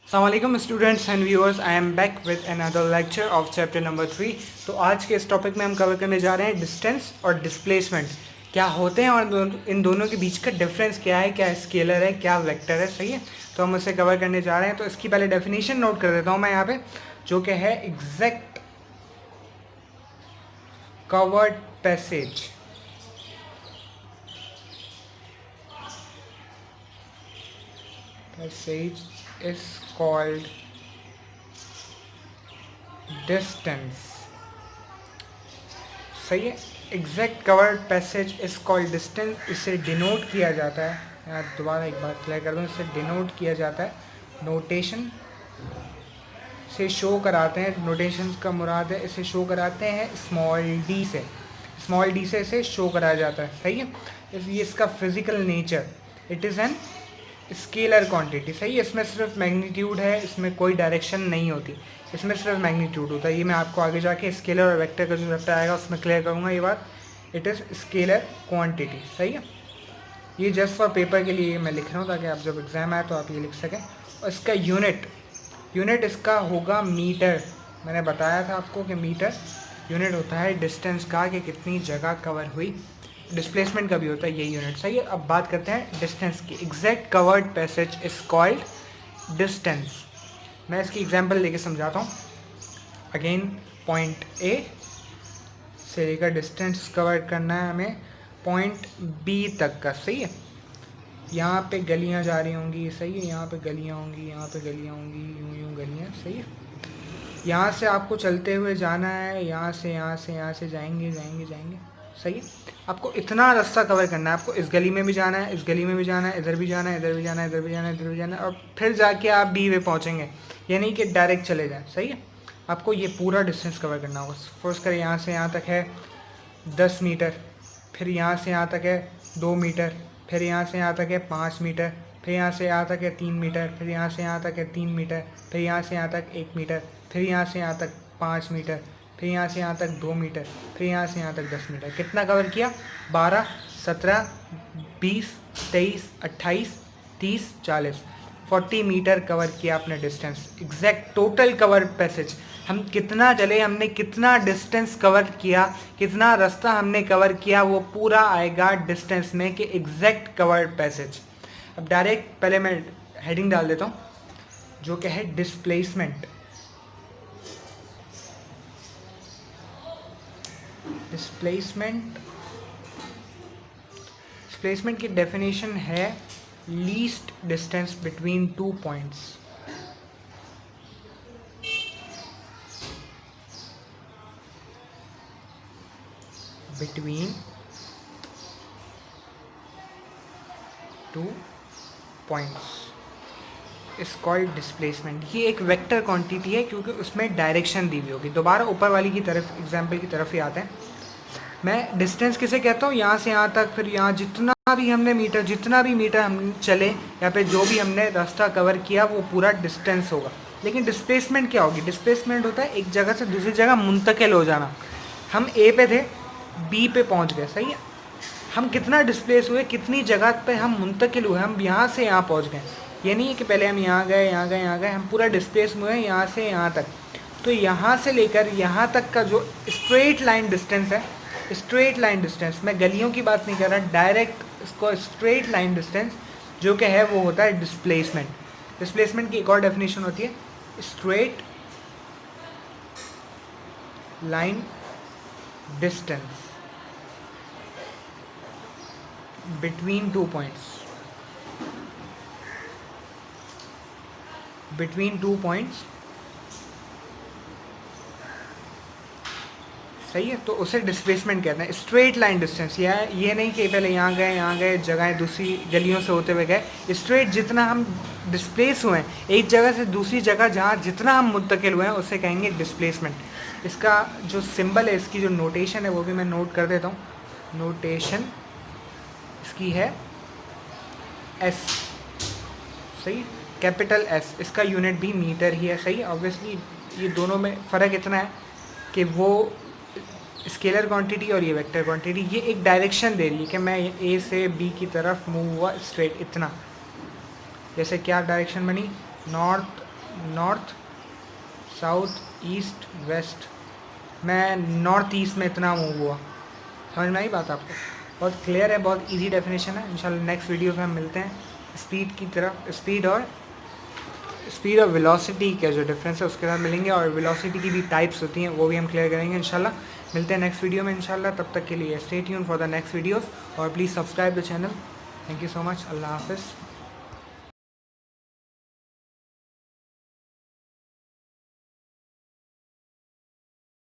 Assalamualaikum students and viewers, I am back with another lecture of chapter number 3। तो आज के इस topic में हम कवर करने जा रहे हैं डिस्टेंस और डिस्प्लेसमेंट क्या होते हैं और इन दोनों के बीच का डिफरेंस क्या है, क्या स्केलर है, क्या वेक्टर है। सही है, तो हम उसे कवर करने जा रहे हैं। तो इसकी पहले डेफिनेशन नोट कर देता हूँ मैं यहाँ पे, जो कि है exact covered passage. Passage is called distance। सही है, exact covered passage is called distance. इसे डिनोट किया जाता है, यहाँ दोबारा एक बात क्लियर कर दूँ, इसे डिनोट किया जाता है, नोटेशन से शो कराते हैं। नोटेशन का मुराद है, इसे शो कराते हैं स्मॉल डी से, स्मॉल डी से इसे शो कराया जाता है। सही है, ये इसका physical nature, it is an scalar quantity. सही है, इसमें सिर्फ मैग्नीट्यूड है, इसमें कोई डायरेक्शन नहीं होती, इसमें सिर्फ मैग्नीट्यूड होता है। ये मैं आपको आगे जाके स्केलर और वेक्टर का जो चैप्टर आएगा उसमें क्लियर करूँगा ये बात। It is scalar quantity. सही है, ये जस्ट फॉर पेपर के लिए मैं लिख रहा हूँ ताकि आप जब एग्ज़ाम आए तो आप ये लिख सकें। और इसका यूनिट इसका होगा मीटर। मैंने बताया था आपको कि मीटर यूनिट होता है डिस्टेंस का, कि कितनी जगह कवर हुई। डिस्प्लेसमेंट का भी होता है ये यूनिट। सही है, अब बात करते हैं डिस्टेंस की। Exact covered passage is called distance. मैं इसकी एग्जांपल लेके समझाता हूँ। अगेन पॉइंट ए से लेकर डिस्टेंस कवर करना है हमें पॉइंट बी तक का। सही है, यहाँ पे गलियाँ जा रही होंगी। सही है, यहाँ पे गलियाँ होंगी, यहाँ पे गलियाँ होंगी, यूँ गलियाँ। सही है, यहाँ से आपको चलते हुए जाना है, यहाँ से जाएंगे। सही है, आपको इतना रास्ता कवर करना है। आपको इस गली में भी जाना है, इस गली में भी जाना है, इधर भी जाना है, इधर भी जाना है, इधर भी जाना है, इधर भी जाना है, और फिर जाके आप बी पे पहुँचेंगे। ये नहीं कि डायरेक्ट चले जाएँ। सही है, आपको ये पूरा डिस्टेंस कवर करना होगा। सपोज करें यहाँ से यहाँ तक है 10 मीटर, फिर यहाँ से यहाँ तक है 2 मीटर, फिर यहाँ से यहाँ तक है 5 मीटर, फिर यहाँ से यहाँ तक है 3 मीटर, फिर यहाँ से यहाँ तक है 3 मीटर, फिर यहाँ से यहाँ तक 1 मीटर, फिर यहाँ से यहाँ तक 5 मीटर, फिर यहाँ से यहाँ तक 2 मीटर, फिर यहाँ से यहाँ तक 10 मीटर। कितना कवर किया? 12, 17, 20, 23, 28, 30, 40, 40 मीटर कवर किया आपने distance. Exact total cover passage, हम कितना चले, हमने कितना डिस्टेंस कवर किया, कितना रास्ता हमने कवर किया, वो पूरा आएगा डिस्टेंस में कि एग्जैक्ट कवर्ड पैसेज। अब डायरेक्ट पहले मैं हेडिंग डाल देता हूँ जो कि है डिस्प्लेसमेंट। डिस्प्लेसमेंट की डेफिनेशन है least distance between two points. Between two points is called displacement. ये एक वेक्टर क्वांटिटी है क्योंकि उसमें डायरेक्शन दी हुई होगी। दोबारा ऊपर वाली की तरफ, एग्जाम्पल की तरफ ही आते हैं। मैं डिस्टेंस किसे कहता हूँ? यहाँ से यहाँ तक, फिर यहाँ जितना भी मीटर हम चले, या फिर जो भी हमने रास्ता कवर किया वो पूरा डिस्टेंस होगा। लेकिन डिस्प्लेसमेंट क्या होगी? डिस्प्लेसमेंट होता है एक जगह से दूसरी जगह मुंतकिल हो जाना। हम ए पे थे, बी पे पहुँच गए। सही है, हम कितना डिस्प्लेस हुए, कितनी जगह पे हम मुंतकिल हुए, हम यहाँ से यहाँ पहुँच गए। ये नहीं है कि पहले हम यहाँ गए, हम पूरा डिस्प्लेस हुए हैं यहाँ से यहाँ तक। तो यहाँ से लेकर यहाँ तक का जो स्ट्रेट लाइन डिस्टेंस है, स्ट्रेट लाइन डिस्टेंस, मैं गलियों की बात नहीं कर रहा, डायरेक्ट इसको स्ट्रेट लाइन डिस्टेंस जो कि है वो होता है डिस्प्लेसमेंट। डिस्प्लेसमेंट की एक और डेफिनेशन होती है straight line distance between two points. सही है, तो उसे डिस्प्लेसमेंट कहते हैं। स्ट्रेट लाइन डिस्टेंस ये नहीं कि पहले यहाँ गए जगह दूसरी गलियों से होते हुए गए। स्ट्रेट जितना हम डिस्प्लेस हुए हैं एक जगह से दूसरी जगह, जहाँ जितना हम मुंतकिल हुए हैं उसे कहेंगे डिस्प्लेसमेंट। इसका जो सिंबल है, इसकी जो नोटेशन है वो भी मैं नोट कर देता हूँ। नोटेशन इसकी है एस। सही, कैपिटल एस। इसका यूनिट भी मीटर ही है। सही, ऑब्वियसली ये दोनों में फ़र्क इतना है कि वो स्केलर क्वांटिटी और ये वेक्टर क्वांटिटी, ये एक डायरेक्शन दे रही है कि मैं ए से बी की तरफ मूव हुआ स्ट्रेट इतना। जैसे क्या डायरेक्शन बनी? North north, south, east, west. मैं नॉर्थ ईस्ट में इतना मूव हुआ। समझ में आई बात आपको? बहुत क्लियर है, बहुत इजी डेफिनेशन है। इंशाल्लाह नेक्स्ट वीडियो में हम मिलते हैं। स्पीड की तरफ, स्पीड और वेलोसिटी का जो डिफरेंस है उसके साथ मिलेंगे, और वेलोसिटी की भी टाइप्स होती हैं वो भी हम क्लियर करेंगे इंशाल्लाह। मिलते हैं नेक्स्ट वीडियो में इंशाल्लाह। तब तक के लिए stay tuned for the next videos और please subscribe the channel. Thank you so much. अल्लाह हाफिज़।